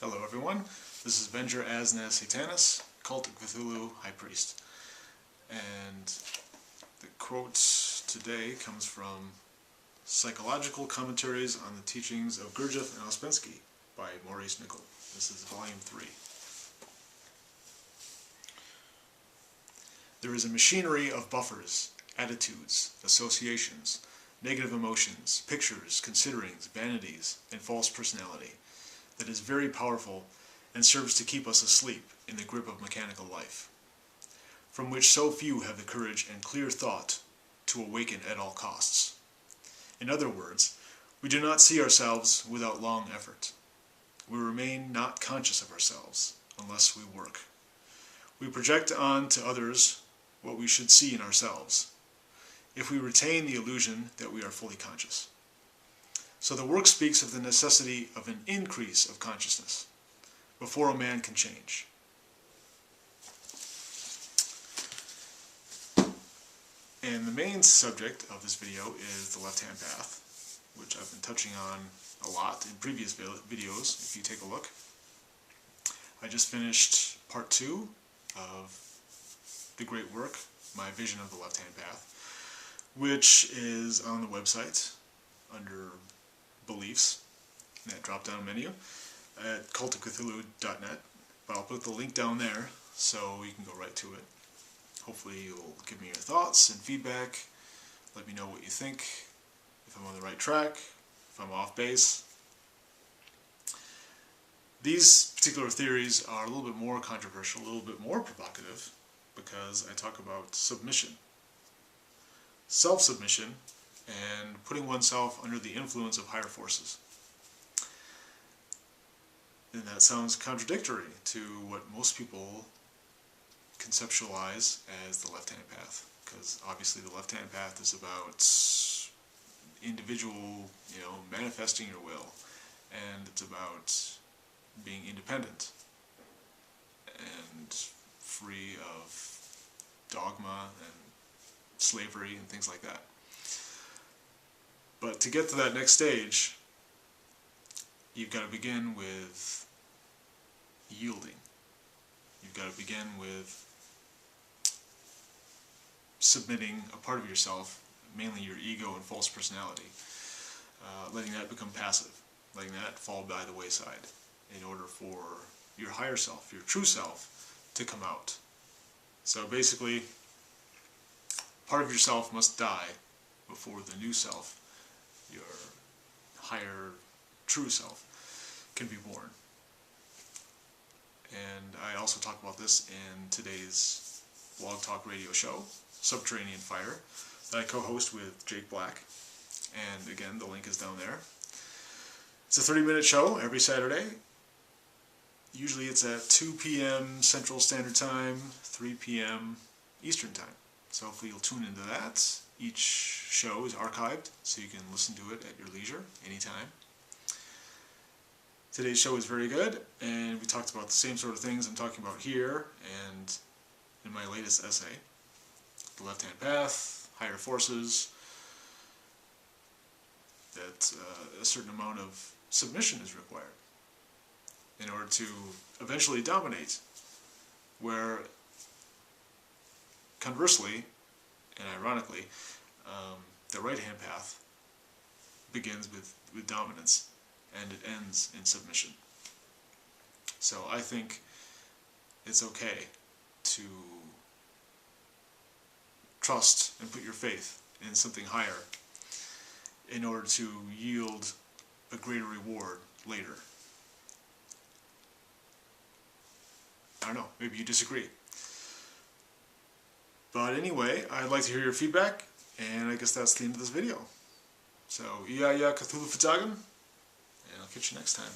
Hello everyone, this is Venger as Satanis, Cult of Cthulhu High Priest. And the quote today comes from Psychological Commentaries on the Teachings of Gurdjieff and Ouspensky by Maurice Nicoll. This is volume 3. There is a machinery of buffers, attitudes, associations, negative emotions, pictures, considerings, vanities, and false personality that is very powerful and serves to keep us asleep in the grip of mechanical life, from which so few have the courage and clear thought to awaken at all costs. In other words, we do not see ourselves without long effort. We remain not conscious of ourselves unless we work. We project on to others what we should see in ourselves, if we retain the illusion that we are fully conscious. So the work speaks of the necessity of an increase of consciousness before a man can change. And the main subject of this video is the left-hand path, which I've been touching on a lot in previous videos, if you take a look. I just finished part 2 of the great work, My Vision of the Left-Hand Path, which is on the website under Beliefs, in that drop-down menu, at cultofcthulhu.net. But I'll put the link down there so you can go right to it. Hopefully you'll give me your thoughts and feedback. Let me know what you think, if I'm on the right track, if I'm off base. These particular theories are a little bit more controversial, a little bit more provocative, because I talk about submission. Self-submission and putting oneself under the influence of higher forces. And that sounds contradictory to what most people conceptualize as the left-hand path, because obviously the left-hand path is about individual, manifesting your will, and it's about being independent and free of dogma and slavery and things like that. But to get to that next stage, you've got to begin with yielding. You've got to begin with submitting a part of yourself, mainly your ego and false personality, letting that become passive, letting that fall by the wayside in order for your higher self, your true self, to come out. So basically, part of yourself must die before the new self, your higher true self, can be born. And I also talk about this in today's Blog Talk radio show, Subterranean Fire, that I co-host with Jake Black. And again, the link is down there. It's a 30-minute show every Saturday. Usually it's at 2 p.m. Central Standard Time, 3 p.m. Eastern Time. So hopefully you'll tune into that. Each show is archived, so you can listen to it at your leisure, anytime. Today's show is very good, and we talked about the same sort of things I'm talking about here and in my latest essay. The left-hand path, higher forces, that a certain amount of submission is required in order to eventually dominate, where conversely, and ironically, the right-hand path begins with dominance, and it ends in submission. So I think it's okay to trust and put your faith in something higher in order to yield a greater reward later. I don't know, maybe you disagree. But anyway, I'd like to hear your feedback, and I guess that's the end of this video. So, Cthulhu Fatagan, and I'll catch you next time.